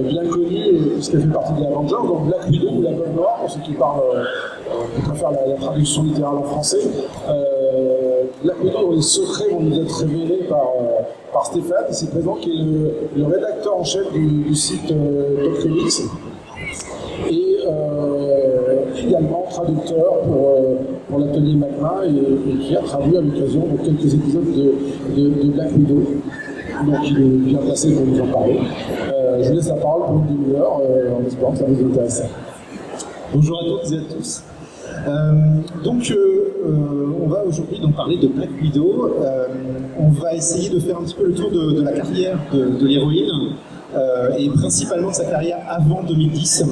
bien connue, puisqu'elle fait partie des Avengers, donc Black Widow ou la Veuve Noire, pour ceux qui parlent, qui préfèrent la traduction littérale en français. Black Widow, dont les secrets vont nous être révélés par Stéphane, ici présent, qui est le rédacteur en chef du site Top Comics, et également traducteur pour l'atelier Magma, et qui a traduit à l'occasion de quelques épisodes de Black Widow. Donc il est bien placé pour nous en parler. Je vous laisse la parole pour une demi-heure, en espérant que ça vous intéresse. Bonjour à toutes et à tous. On va aujourd'hui parler de Black Widow. On va essayer de faire un petit peu le tour de la carrière de l'héroïne, et principalement de sa carrière avant 2010,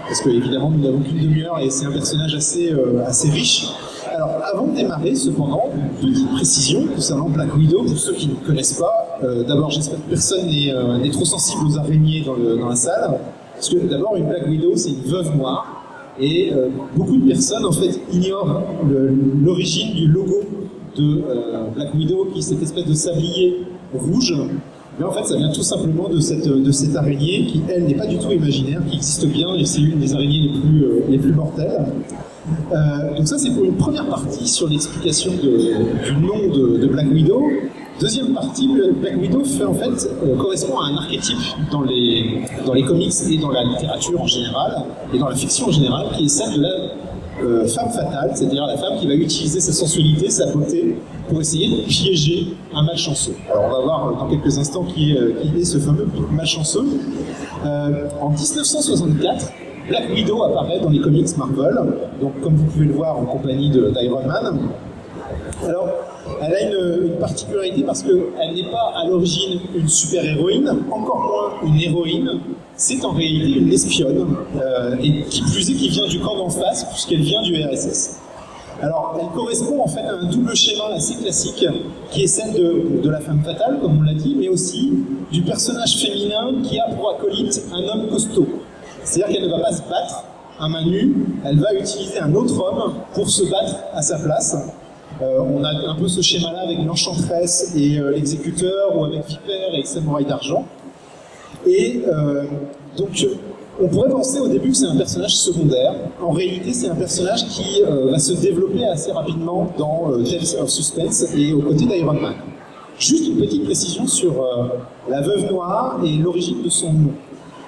parce que évidemment nous n'avons qu'une demi-heure et c'est un personnage assez riche. Alors avant de démarrer, cependant, une petite précision concernant Black Widow, pour ceux qui ne connaissent pas. D'abord, j'espère que personne n'est trop sensible aux araignées dans la salle, parce que d'abord, une Black Widow, c'est une veuve noire, et beaucoup de personnes en fait ignorent l'origine du logo de Black Widow, qui est cette espèce de sablier rouge. Mais en fait, ça vient tout simplement de cette araignée qui, elle, n'est pas du tout imaginaire, qui existe bien, et c'est une des araignées les plus mortelles. Donc ça, c'est pour une première partie sur l'explication du nom de Black Widow. Deuxième partie, Black Widow correspond à un archétype dans les comics et dans la littérature en général, et dans la fiction en général, qui est celle de la femme fatale, c'est-à-dire la femme qui va utiliser sa sensualité, sa beauté, pour essayer de piéger un malchanceux. Alors on va voir dans quelques instants qui est ce fameux malchanceux. En 1964, Black Widow apparaît dans les comics Marvel, donc comme vous pouvez le voir en compagnie d'Iron Man. Alors, elle a une particularité parce qu'elle n'est pas à l'origine une super-héroïne, encore moins une héroïne, c'est en réalité une espionne, et qui plus est qui vient du camp d'en face, puisqu'elle vient du RSS. Alors, elle correspond en fait à un double schéma assez classique, qui est celle de la femme fatale, comme on l'a dit, mais aussi du personnage féminin qui a pour acolyte un homme costaud. C'est-à-dire qu'elle ne va pas se battre à main nue, elle va utiliser un autre homme pour se battre à sa place. On a un peu ce schéma-là avec l'Enchantress et l'exécuteur, ou avec Viper et Samouraï d'argent. Et donc, on pourrait penser au début que c'est un personnage secondaire. En réalité, c'est un personnage qui va se développer assez rapidement dans Tales of Suspense et aux côtés d'Iron Man. Juste une petite précision sur la Veuve Noire et l'origine de son nom.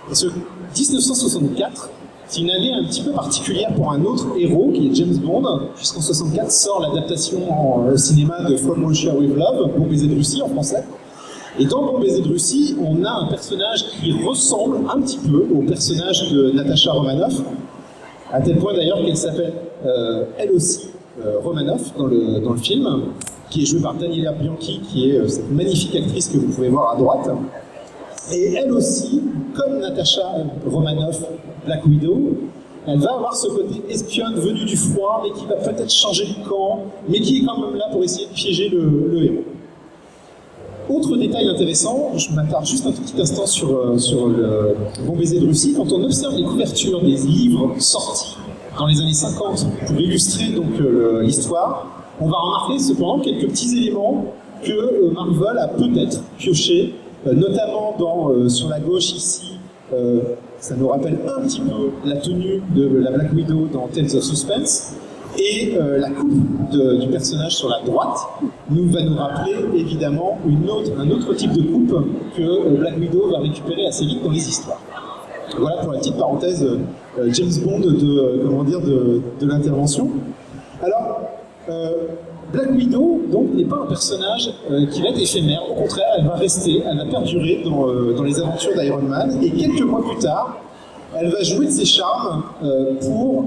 Parce que 1964, c'est une année un petit peu particulière pour un autre héros qui est James Bond, puisqu'en 64 sort l'adaptation au cinéma de From Russia with Love, Bon baiser de Russie en français. Et dans Bon baiser de Russie, on a un personnage qui ressemble un petit peu au personnage de Natasha Romanoff, à tel point d'ailleurs qu'elle s'appelle elle aussi Romanoff dans le film, qui est jouée par Daniela Bianchi, qui est cette magnifique actrice que vous pouvez voir à droite. Et elle aussi, comme Natasha Romanoff, Black Widow, elle va avoir ce côté espionne venue du froid, mais qui va peut-être changer de camp, mais qui est quand même là pour essayer de piéger le héros. Autre détail intéressant, je m'attarde juste un tout petit instant sur le Bon baiser de Russie. Quand on observe les couvertures des livres sortis dans les années 50 pour illustrer donc l'histoire, on va remarquer cependant quelques petits éléments que Marvel a peut-être pioché, notamment sur la gauche ici, ça nous rappelle un petit peu la tenue de la Black Widow dans Tales of Suspense, et la coupe du personnage sur la droite va nous rappeler évidemment un autre type de coupe que Black Widow va récupérer assez vite dans les histoires. Voilà pour la petite parenthèse James Bond de l'intervention. Alors, Black Widow donc n'est pas un personnage qui va être éphémère, au contraire elle va rester, elle va perdurer dans les aventures d'Iron Man, et quelques mois plus tard elle va jouer de ses charmes pour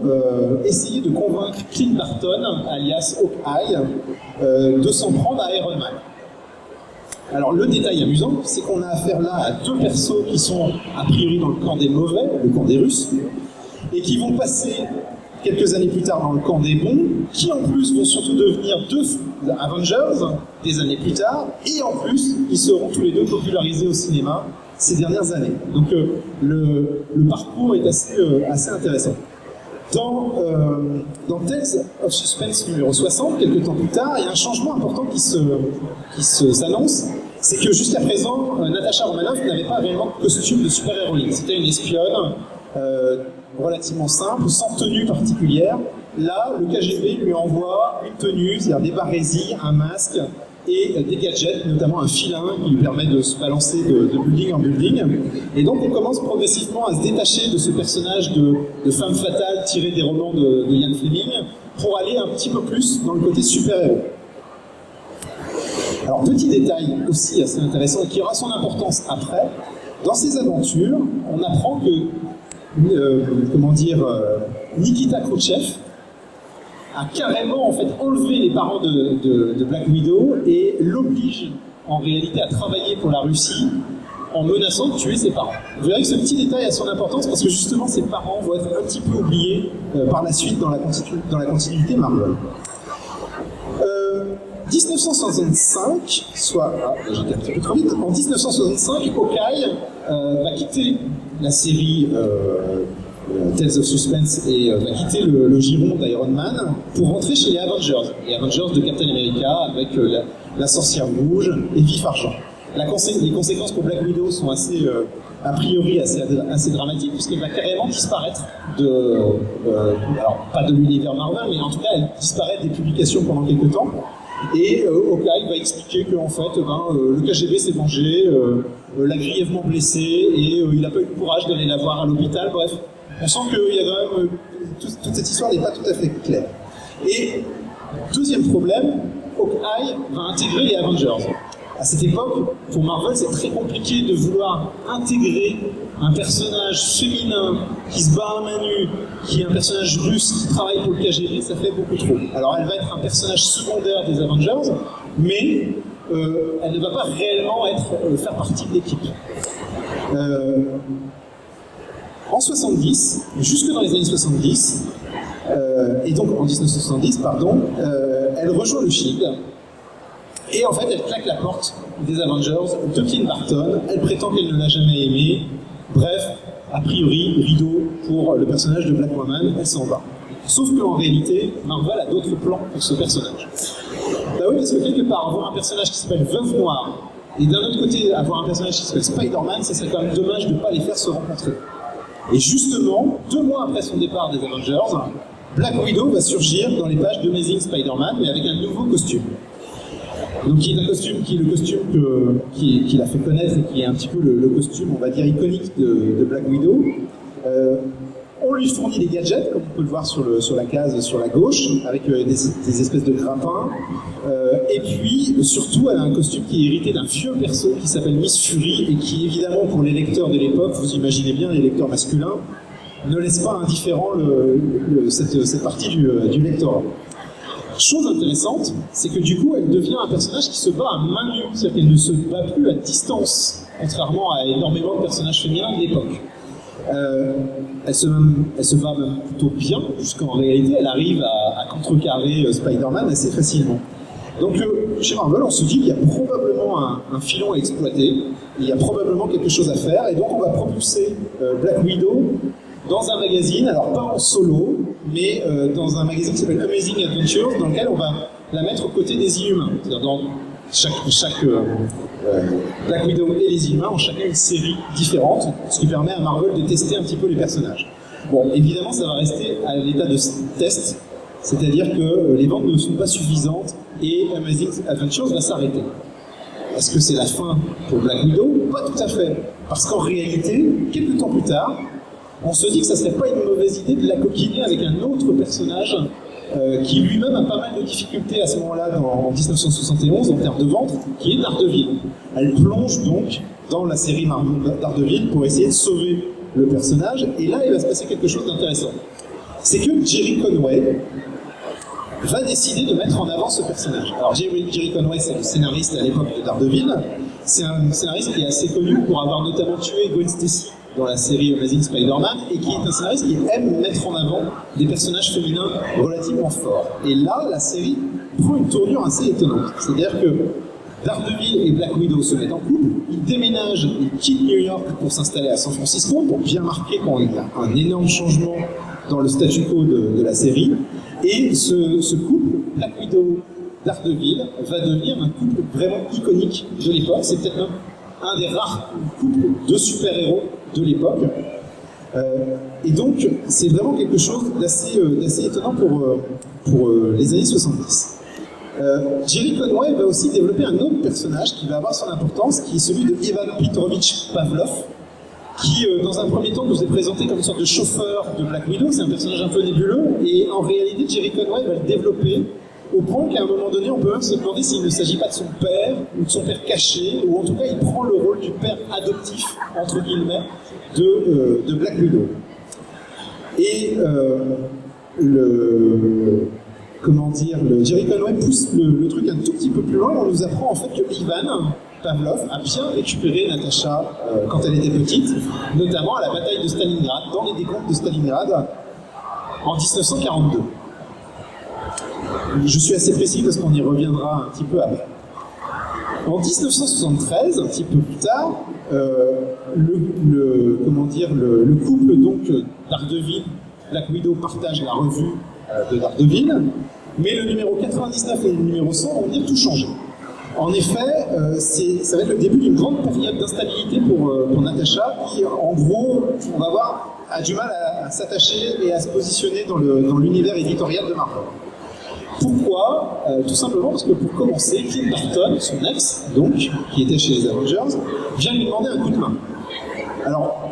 essayer de convaincre Clint Barton, alias Hawkeye, de s'en prendre à Iron Man. Alors le détail amusant, c'est qu'on a affaire là à deux persos qui sont a priori dans le camp des mauvais, le camp des Russes, et qui vont passer quelques années plus tard dans le camp des bons, qui en plus vont surtout devenir deux Avengers des années plus tard, et en plus ils seront tous les deux popularisés au cinéma ces dernières années. Donc le parcours est assez intéressant. Dans Tales of Suspense numéro 60, quelques temps plus tard, il y a un changement important qui s'annonce, c'est que jusqu'à présent, Natasha Romanoff n'avait pas réellement de costume de super-héroïne. C'était une espionne relativement simple, sans tenue particulière. Là, le KGB lui envoie une tenue, c'est-à-dire des barésies, un masque et des gadgets, notamment un filin qui lui permet de se balancer de building en building. Et donc on commence progressivement à se détacher de ce personnage de femme fatale tiré des romans de Ian Fleming pour aller un petit peu plus dans le côté super-héros. Alors petit détail aussi assez intéressant qui aura son importance après, dans ces aventures, on apprend que Nikita Khrouchtchev a carrément en fait enlevé les parents de Black Widow et l'oblige en réalité à travailler pour la Russie en menaçant de tuer ses parents. Vous verrez que ce petit détail a son importance parce que justement ses parents vont être un petit peu oubliés par la suite dans la continuité Marvel. 1965, soit... Ah, j'étais un petit peu trop vite. En 1965, Hawkeye va quitter la série Tales of Suspense et va quitter le giron d'Iron Man pour rentrer chez les Avengers. Les Avengers de Captain America avec la sorcière rouge et Vif Argent. Les conséquences pour Black Widow sont assez, a priori assez dramatiques puisqu'elle va carrément disparaître alors pas de l'univers Marvel, mais en tout cas elle disparaît des publications pendant quelques temps. Et Hawkeye va expliquer qu'en fait, le KGB s'est vengé, l'a grièvement blessé et il n'a pas eu le courage d'aller la voir à l'hôpital. Bref, on sent qu'il y a quand même toute cette histoire n'est pas tout à fait claire. Et deuxième problème, Hawkeye va intégrer les Avengers. À cette époque, pour Marvel, c'est très compliqué de vouloir intégrer un personnage féminin qui se bat à main nue, qui est un personnage russe qui travaille pour le KGB, ça fait beaucoup trop. Alors elle va être un personnage secondaire des Avengers, mais elle ne va pas réellement faire partie de l'équipe. En 70, jusque dans les années 70, et donc en 1970, pardon, elle rejoint le SHIELD. Et en fait, elle claque la porte des Avengers de Clint Barton. Elle prétend qu'elle ne l'a jamais aimé. Bref, a priori, rideau pour le personnage de Black Woman, elle s'en va. Sauf qu'en réalité, Marvel a d'autres plans pour ce personnage. Bah oui, parce que quelque part, avoir un personnage qui s'appelle Veuve Noire, et d'un autre côté, avoir un personnage qui s'appelle Spider-Man, ça serait quand même dommage de ne pas les faire se rencontrer. Et justement, 2 mois après son départ des Avengers, Black Widow va surgir dans les pages d'Amazing Spider-Man, mais avec un nouveau costume. Donc qui est un costume qui est le costume qui l'a fait connaître et qui est un petit peu le costume, on va dire, iconique de Black Widow. On lui fournit des gadgets, comme on peut le voir sur la case sur la gauche, avec des espèces de grappins. Et puis, surtout, elle a un costume qui est hérité d'un vieux perso qui s'appelle Miss Fury et qui, évidemment, pour les lecteurs de l'époque, vous imaginez bien, les lecteurs masculins, ne laisse pas indifférent cette partie du lectorat. Chose intéressante, c'est que du coup, elle devient un personnage qui se bat à main nue, c'est-à-dire qu'elle ne se bat plus à distance, contrairement à énormément de personnages féminins de l'époque. Elle se bat même plutôt bien, puisqu'en réalité, elle arrive à contrecarrer Spider-Man assez facilement. Donc, chez Marvel, on se dit qu'il y a probablement un filon à exploiter, il y a probablement quelque chose à faire, et donc on va propulser Black Widow dans un magazine, alors pas en solo, mais dans un magazine qui s'appelle Amazing Adventures, dans lequel on va la mettre aux côtés des Inhumains. C'est-à-dire dans chaque Black Widow et les Inhumains ont chacun une série différente, ce qui permet à Marvel de tester un petit peu les personnages. Bon, évidemment, ça va rester à l'état de test, c'est-à-dire que les ventes ne sont pas suffisantes et Amazing Adventures va s'arrêter. Est-ce que c'est la fin pour Black Widow? Pas tout à fait. Parce qu'en réalité, quelques temps plus tard, on se dit que ça serait pas une mauvaise idée de la coquiner avec un autre personnage qui lui-même a pas mal de difficultés à ce moment-là en 1971 en termes de vente, qui est Daredevil. Elle plonge donc dans la série Daredevil pour essayer de sauver le personnage, et là il va se passer quelque chose d'intéressant. C'est que Jerry Conway va décider de mettre en avant ce personnage. Alors Jerry Conway, c'est le scénariste à l'époque de Daredevil. C'est un scénariste qui est assez connu pour avoir notamment tué Gwen Stacy dans la série Amazing Spider-Man, et qui est un scénariste qui aime mettre en avant des personnages féminins relativement forts. Et là, la série prend une tournure assez étonnante. C'est-à-dire que Daredevil et Black Widow se mettent en couple, ils déménagent, ils quittent New York pour s'installer à San Francisco, pour bien marquer quand il y a un énorme changement dans le statu quo de la série. Et ce couple, Black Widow Daredevil va devenir un couple vraiment iconique de l'époque. C'est peut-être même un des rares couples de super-héros de l'époque. Et donc, c'est vraiment quelque chose d'assez étonnant pour les années 70. Jerry Conway va aussi développer un autre personnage qui va avoir son importance, qui est celui de Ivan Petrovich Pavlov, qui, dans un premier temps, nous est présenté comme une sorte de chauffeur de Black Widow. C'est un personnage un peu nébuleux, et en réalité, Jerry Conway va le développer au point qu'à un moment donné, on peut même se demander s'il ne s'agit pas de son père, ou de son père caché, ou en tout cas, il prend le rôle du père adoptif, entre guillemets, de Black Widow. Et Jerry Conway pousse le truc un tout petit peu plus loin. On nous apprend en fait que Ivan Pavlov a bien récupéré Natasha quand elle était petite, notamment à la bataille de Stalingrad, dans les décombres de Stalingrad, en 1942. Je suis assez précis parce qu'on y reviendra un petit peu après. En 1973, un petit peu plus tard, le couple donc Daredevil, Black Widow partage la revue de Daredevil, mais le numéro 99 et le numéro 100 vont venir tout changer. En effet, ça va être le début d'une grande période d'instabilité pour Natasha, qui en gros, on va voir, a du mal à s'attacher et à se positionner dans l'univers éditorial de Marvel. Pourquoi ? Tout simplement parce que pour commencer, Clint Barton, son ex, donc, qui était chez les Avengers, vient lui demander un coup de main. Alors,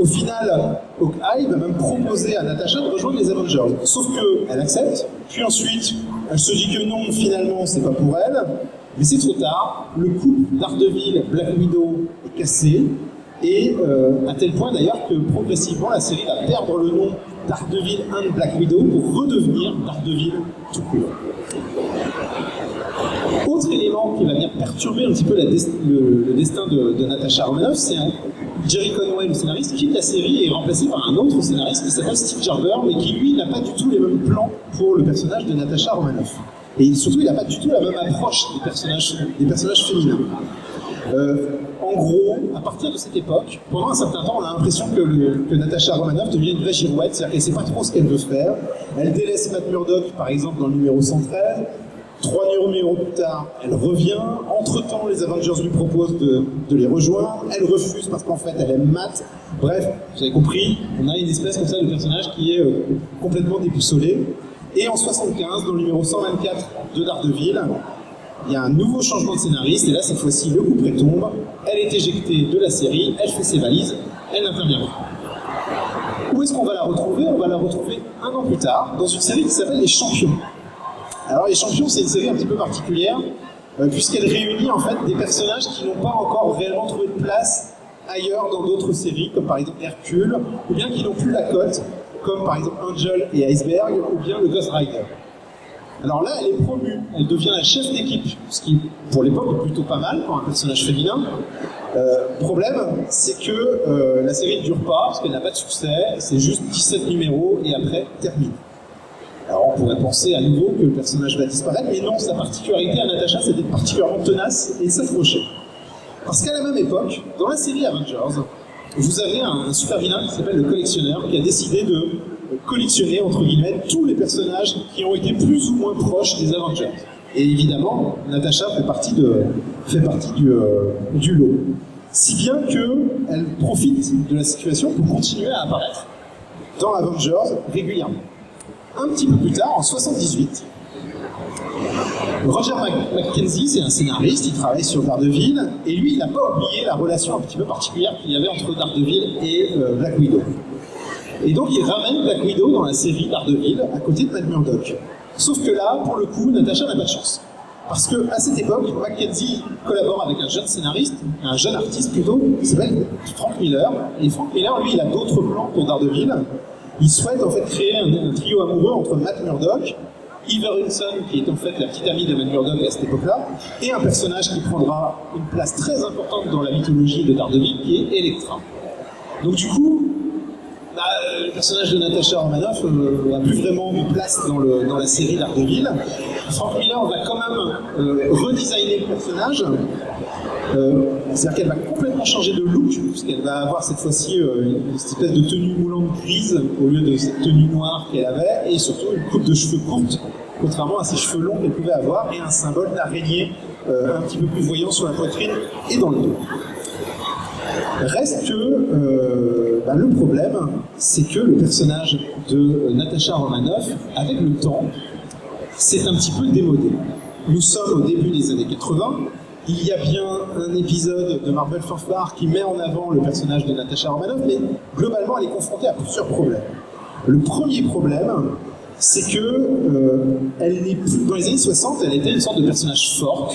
au final, Hawkeye va même proposer à Natasha de rejoindre les Avengers. Sauf qu'elle accepte, puis ensuite, elle se dit que non, finalement, c'est pas pour elle, mais c'est trop tard. Le couple Daredevil, Black Widow est cassé, et à tel point d'ailleurs que progressivement, la série va perdre le nom Daredevil and Black Widow pour redevenir Daredevil tout court. Autre élément qui va venir perturber un petit peu le destin de Natasha Romanoff, c'est Jerry Conway, le scénariste, quitte la série et est remplacé par un autre scénariste qui s'appelle Steve Gerber, mais qui lui n'a pas du tout les mêmes plans pour le personnage de Natasha Romanoff. Et surtout, il n'a pas du tout la même approche des personnages féminins. En gros, à partir de cette époque, pendant un certain temps, on a l'impression que Natasha Romanoff devient une vraie girouette, c'est-à-dire qu'elle ne sait pas trop ce qu'elle veut faire. Elle délaisse Matt Murdock, par exemple, dans le numéro 113. 3 numéros plus tard, elle revient. Entre-temps, les Avengers lui proposent de les rejoindre. Elle refuse parce qu'en fait, elle aime Matt. Bref, vous avez compris, on a une espèce comme ça de personnage qui est complètement déboussolé. Et en 75, dans le numéro 124 de Daredevil, il y a un nouveau changement de scénariste, et là, cette fois-ci, le couperet tombe, elle est éjectée de la série, elle fait ses valises, elle n'intervient pas. Où est-ce qu'on va la retrouver ? On va la retrouver un an plus tard, dans une série qui s'appelle Les Champions. Alors, Les Champions, c'est une série un petit peu particulière, puisqu'elle réunit en fait des personnages qui n'ont pas encore réellement trouvé de place ailleurs dans d'autres séries, comme par exemple Hercule, ou bien qui n'ont plus la cote, comme par exemple Angel et Iceberg, ou bien le Ghost Rider. Alors là, elle est promue, elle devient la chef d'équipe, ce qui, pour l'époque, est plutôt pas mal pour un personnage féminin. Problème, c'est que la série ne dure pas, parce qu'elle n'a pas de succès, c'est juste 17 numéros, et après, termine. Alors on pourrait penser à nouveau que le personnage va disparaître, mais non, sa particularité à Natasha, c'est d'être particulièrement tenace et s'accrocher. Parce qu'à la même époque, dans la série Avengers, vous avez un super vilain qui s'appelle le Collectionneur, qui a décidé de collectionner, entre guillemets, tous les personnages qui ont été plus ou moins proches des Avengers. Et évidemment, Natasha fait partie du lot. Si bien qu'elle profite de la situation pour continuer à apparaître dans Avengers régulièrement. Un petit peu plus tard, en 78, Roger Mackenzie, c'est un scénariste, il travaille sur Daredevil, et lui, il n'a pas oublié la relation un petit peu particulière qu'il y avait entre Daredevil et Black Widow. Et donc, il ramène Black Widow dans la série Daredevil, à côté de Matt Murdock. Sauf que là, pour le coup, Natasha n'a pas de chance. Parce qu'à cette époque, Mackenzie collabore avec un jeune scénariste, un jeune artiste plutôt, qui s'appelle Frank Miller. Et Frank Miller, lui, il a d'autres plans pour Daredevil. Il souhaite en fait créer un trio amoureux entre Matt Murdock, Eve Hrinson, qui est en fait la petite amie de Matt Murdock à cette époque-là, et un personnage qui prendra une place très importante dans la mythologie de Daredevil, qui est Elektra. Donc du coup, le personnage de Natasha Romanoff n'a plus vraiment de place dans la série Daredevil. Frank Miller va quand même redesigner le personnage. C'est-à-dire qu'elle va complètement changer de look, puisqu'elle va avoir cette fois-ci une espèce de tenue moulante grise au lieu de cette tenue noire qu'elle avait, et surtout une coupe de cheveux courte contrairement à ses cheveux longs qu'elle pouvait avoir, et un symbole d'araignée un petit peu plus voyant sur la poitrine et dans le dos. Reste que le problème, c'est que le personnage de Natasha Romanoff, avec le temps, s'est un petit peu démodé. Nous sommes au début des années 80, il y a bien un épisode de Marvel Fanfare qui met en avant le personnage de Natasha Romanoff, mais globalement elle est confrontée à plusieurs problèmes. Le premier problème, c'est que elle n'est plus... Dans les années 60, elle était une sorte de personnage forte,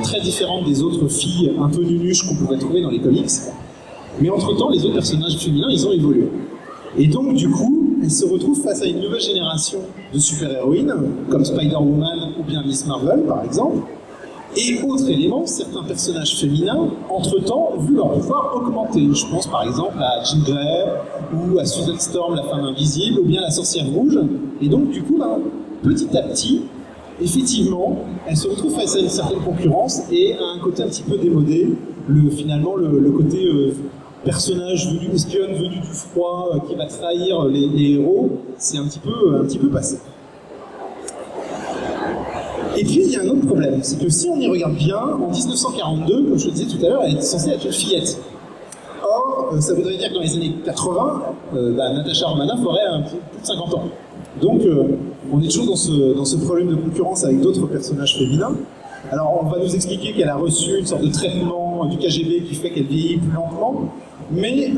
très différente des autres filles un peu nunuches qu'on pouvait trouver dans les comics. Mais entre-temps, les autres personnages féminins, ils ont évolué. Et donc, du coup, elle se retrouve face à une nouvelle génération de super-héroïnes, comme Spider-Woman ou bien Miss Marvel, par exemple. Et autre élément, certains personnages féminins, entre-temps, ont vu leur pouvoir augmenter. Je pense par exemple à Jean Grey, ou à Susan Storm, la femme invisible, ou bien la sorcière rouge. Et donc, du coup, petit à petit, effectivement, elle se retrouve face à une certaine concurrence et à un côté un petit peu démodé. Finalement, le côté personnage venu, espionne venu du froid, qui va trahir les héros, c'est un petit peu passé. Et puis, il y a un autre problème, c'est que si on y regarde bien, en 1942, comme je le disais tout à l'heure, elle était censée être une fillette. Or, ça voudrait dire que dans les années 80, Natasha Romanoff aurait plus de 50 ans. Donc, on est toujours dans ce problème de concurrence avec d'autres personnages féminins. Alors, on va nous expliquer qu'elle a reçu une sorte de traitement du KGB qui fait qu'elle vieillit plus lentement, mais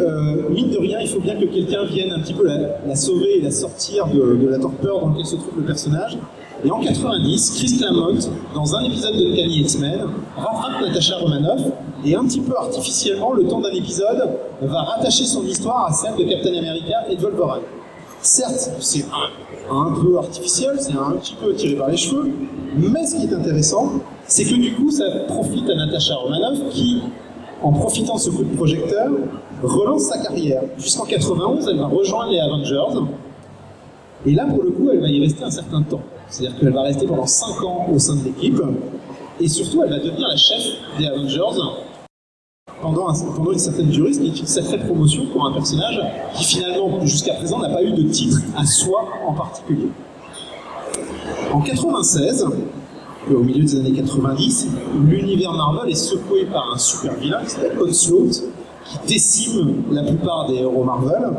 mine de rien, il faut bien que quelqu'un vienne un petit peu la sauver et la sortir de la torpeur dans laquelle se trouve le personnage. Et en 90, Chris Claremont, dans un épisode de Uncanny X-Men, rattrape Natasha Romanoff et un petit peu artificiellement, le temps d'un épisode, va rattacher son histoire à celle de Captain America et de Wolverine. Certes, c'est un peu artificiel, c'est un petit peu tiré par les cheveux, mais ce qui est intéressant, c'est que du coup, ça profite à Natasha Romanoff qui, en profitant de ce coup de projecteur, relance sa carrière. Jusqu'en 91, elle va rejoindre les Avengers, et là, pour le coup, elle va y rester un certain temps. C'est-à-dire qu'elle va rester pendant 5 ans au sein de l'équipe, et surtout, elle va devenir la chef des Avengers pendant une certaine durée, ce qui est une sacrée promotion pour un personnage qui finalement, jusqu'à présent, n'a pas eu de titre à soi en particulier. En 96, au milieu des années 90, l'univers Marvel est secoué par un super vilain qui s'appelle Onslaught, qui décime la plupart des héros Marvel,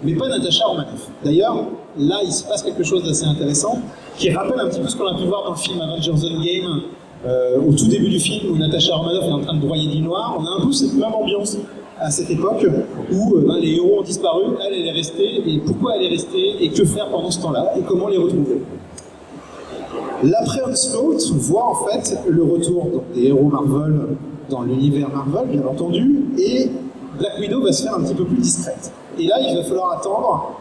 mais pas Natasha Romanoff. D'ailleurs, là, il se passe quelque chose d'assez intéressant, qui rappelle un petit peu ce qu'on a pu voir dans le film Avengers Endgame, au tout début du film, où Natasha Romanoff est en train de broyer du noir. On a un peu cette même ambiance à cette époque, où les héros ont disparu, elle est restée, et pourquoi elle est restée, et que faire pendant ce temps-là, et comment les retrouver. L'après-Onslaught voit en fait le retour des héros Marvel dans l'univers Marvel, bien entendu, et Black Widow va se faire un petit peu plus discrète. Et là, il va falloir attendre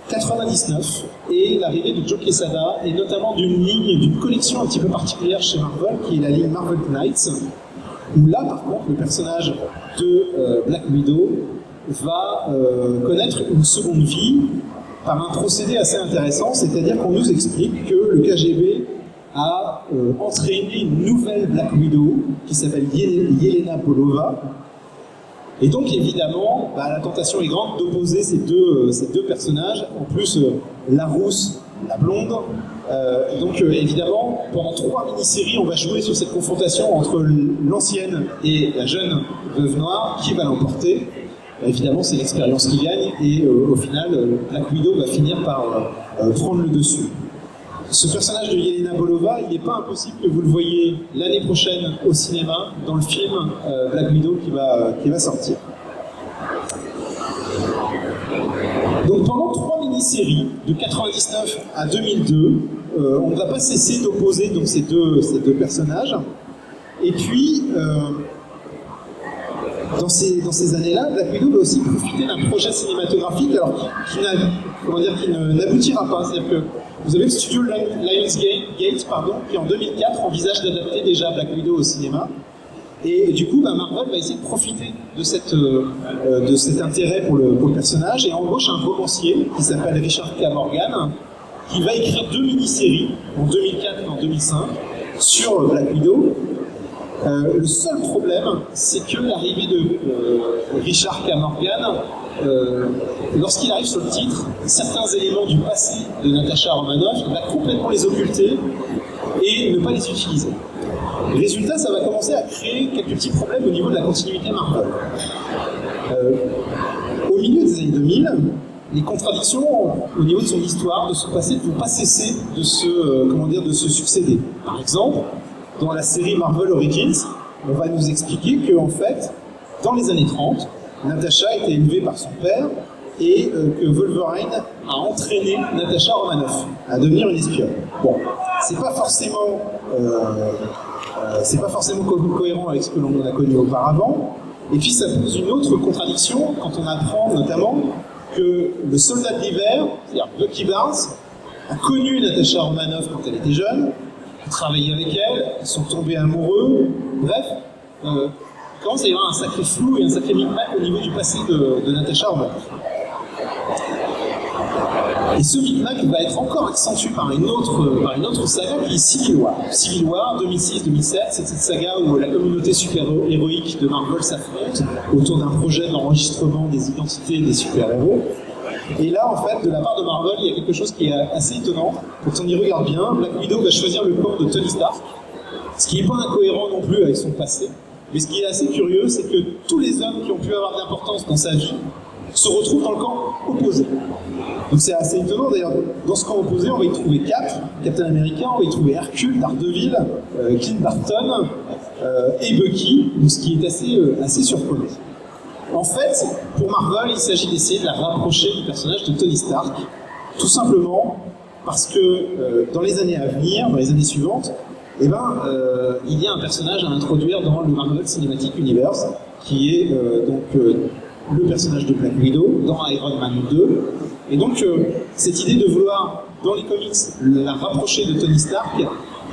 99 et l'arrivée de Joe Quesada, et notamment d'une collection un petit peu particulière chez Marvel, qui est la ligne Marvel Knights, où là, par contre, le personnage de Black Widow va connaître une seconde vie par un procédé assez intéressant, c'est-à-dire qu'on nous explique que le KGB a entraîné une nouvelle Black Widow qui s'appelle Yelena Belova. Et donc évidemment, la tentation est grande d'opposer ces deux personnages, en plus la rousse, la blonde. Donc évidemment, pendant 3 mini-séries, on va jouer sur cette confrontation entre l'ancienne et la jeune veuve noire, qui va l'emporter. Évidemment, c'est l'expérience qui gagne, et au final, Black Widow va finir par prendre le dessus. Ce personnage de Yelena Belova, il n'est pas impossible que vous le voyez l'année prochaine au cinéma, dans le film Black Widow qui va sortir. Donc pendant 3 mini-séries, de 99 à 2002, on ne va pas cesser d'opposer donc, ces deux personnages. Et puis, dans ces années-là, Black Widow va aussi profiter d'un projet cinématographique qui n'aboutira pas. C'est-à-dire que vous avez le studio Lionsgate, qui en 2004 envisage d'adapter déjà Black Widow au cinéma. Et du coup, Marvel va essayer de profiter de cet intérêt pour le personnage et embauche un romancier qui s'appelle Richard K. Morgan, qui va écrire 2 mini-séries en 2004 et en 2005 sur Black Widow. Le seul problème, c'est que l'arrivée de Richard K. Morgan lorsqu'il arrive sur le titre, certains éléments du passé de Natasha Romanoff, il va complètement les occulter et ne pas les utiliser. Résultat, ça va commencer à créer quelques petits problèmes au niveau de la continuité Marvel. Au milieu des années 2000, les contradictions au niveau de son histoire, de son passé, ne vont pas cesser de se succéder. Par exemple, dans la série Marvel Origins, on va nous expliquer que, en fait, dans les années 30, Natasha a été élevée par son père et que Wolverine a entraîné Natasha Romanoff à devenir une espionne. Bon, c'est pas forcément cohérent avec ce que l'on a connu auparavant. Et puis ça pose une autre contradiction quand on apprend notamment que le soldat de l'hiver, c'est-à-dire Bucky Barnes, a connu Natasha Romanoff quand elle était jeune, a travaillé avec elle, ils sont tombés amoureux, bref, il commence à y avoir un sacré flou et un sacré micmac au niveau du passé de Natasha Romanoff. Et ce micmac va être encore accentué par une autre saga qui est Civil War. Civil War 2006-2007, c'est cette saga où la communauté super-héroïque de Marvel s'affronte autour d'un projet d'enregistrement des identités des super-héros. Et là, en fait, de la part de Marvel, il y a quelque chose qui est assez étonnant. Quand on y regarde bien, Black Widow va choisir le camp de Tony Stark, ce qui n'est pas incohérent non plus avec son passé. Mais ce qui est assez curieux, c'est que tous les hommes qui ont pu avoir de l'importance dans sa vie se retrouvent dans le camp opposé. Donc c'est assez étonnant, d'ailleurs, dans ce camp opposé, on va y trouver Cap, Captain America, on va y trouver Hercule, Daredevil, Clint Barton et Bucky, ce qui est assez surprenant. En fait, pour Marvel, il s'agit d'essayer de la rapprocher du personnage de Tony Stark, tout simplement parce que dans les années à venir, dans les années suivantes, il y a un personnage à introduire dans le Marvel Cinematic Universe, qui est le personnage de Black Widow dans Iron Man 2. Et donc, cette idée de vouloir, dans les comics, la rapprocher de Tony Stark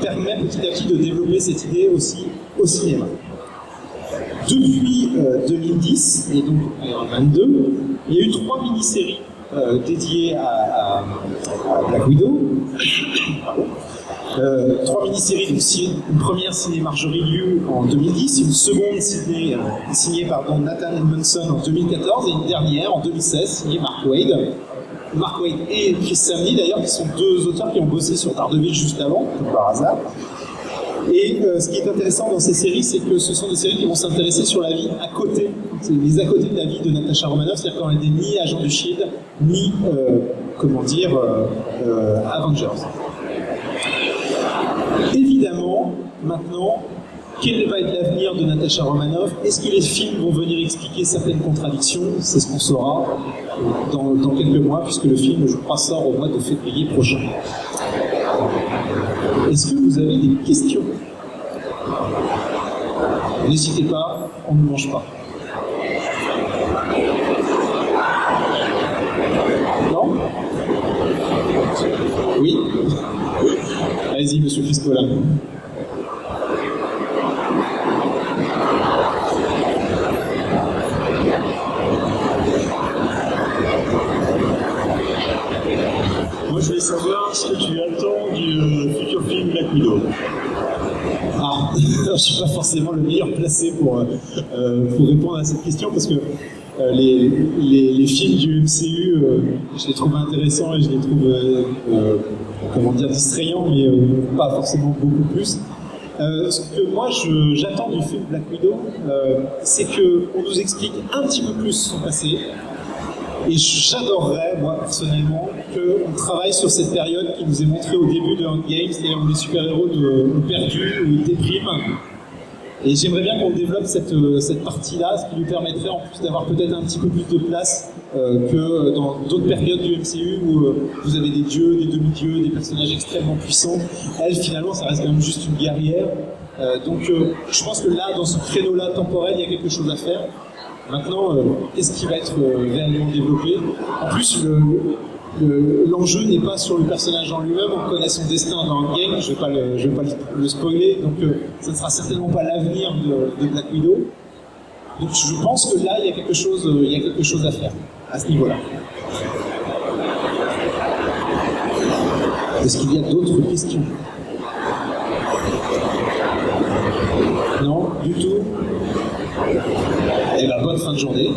permet petit à petit de développer cette idée aussi au cinéma. Depuis 2010, et donc Iron Man 2, il y a eu 3 mini-séries dédiées à Black Widow. 3 mini-séries, donc une première signée Marjorie Liu en 2010, une seconde signée Nathan Edmondson en 2014 et une dernière en 2016 signée Mark Waid. Mark Waid et Chris Samney d'ailleurs, qui sont 2 auteurs qui ont bossé sur Daredevil juste avant, tout par hasard. Et ce qui est intéressant dans ces séries, c'est que ce sont des séries qui vont s'intéresser sur la vie à côté, les à côté de la vie de Natasha Romanoff, c'est-à-dire qu'on n'était ni agent de S.H.I.E.L.D., ni Avengers. Évidemment, maintenant, quel va être l'avenir de Natasha Romanoff? Est-ce que les films vont venir expliquer certaines contradictions? C'est ce qu'on saura dans quelques mois, puisque le film, je crois, sort au mois de février prochain. Est-ce que vous avez des questions? N'hésitez pas, on ne mange pas. Non? Oui? Allez-y, monsieur Fiscola. Moi, je voulais savoir ce que tu attends du futur film Black Widow. Ah, je ne suis pas forcément le meilleur placé pour répondre à cette question, parce que les films du MCU, je les trouve intéressants et je les trouve, distrayants, mais pas forcément beaucoup plus. Ce que moi j'attends du film Black Widow, c'est qu'on nous explique un petit peu plus son passé. Et j'adorerais, moi personnellement, qu'on travaille sur cette période qui nous est montrée au début de Endgame, c'est-à-dire où les super-héros ont perdu, où ils dépriment. Et j'aimerais bien qu'on développe cette partie-là, ce qui lui permettrait en plus d'avoir peut-être un petit peu plus de place que dans d'autres périodes du MCU où vous avez des dieux, des demi-dieux, des personnages extrêmement puissants. Elle, finalement, ça reste quand même juste une guerrière. Donc je pense que là, dans ce créneau-là temporel, il y a quelque chose à faire. Maintenant, qu'est-ce qui va être réellement développé? En plus, l'enjeu n'est pas sur le personnage en lui-même, on connaît son destin dans Endgame, je vais pas le spoiler, donc ça ne sera certainement pas l'avenir de Black Widow. Donc je pense que là, il y a quelque chose à faire, à ce niveau-là. Est-ce qu'il y a d'autres questions? Non, du tout. Eh bien, bonne fin de journée.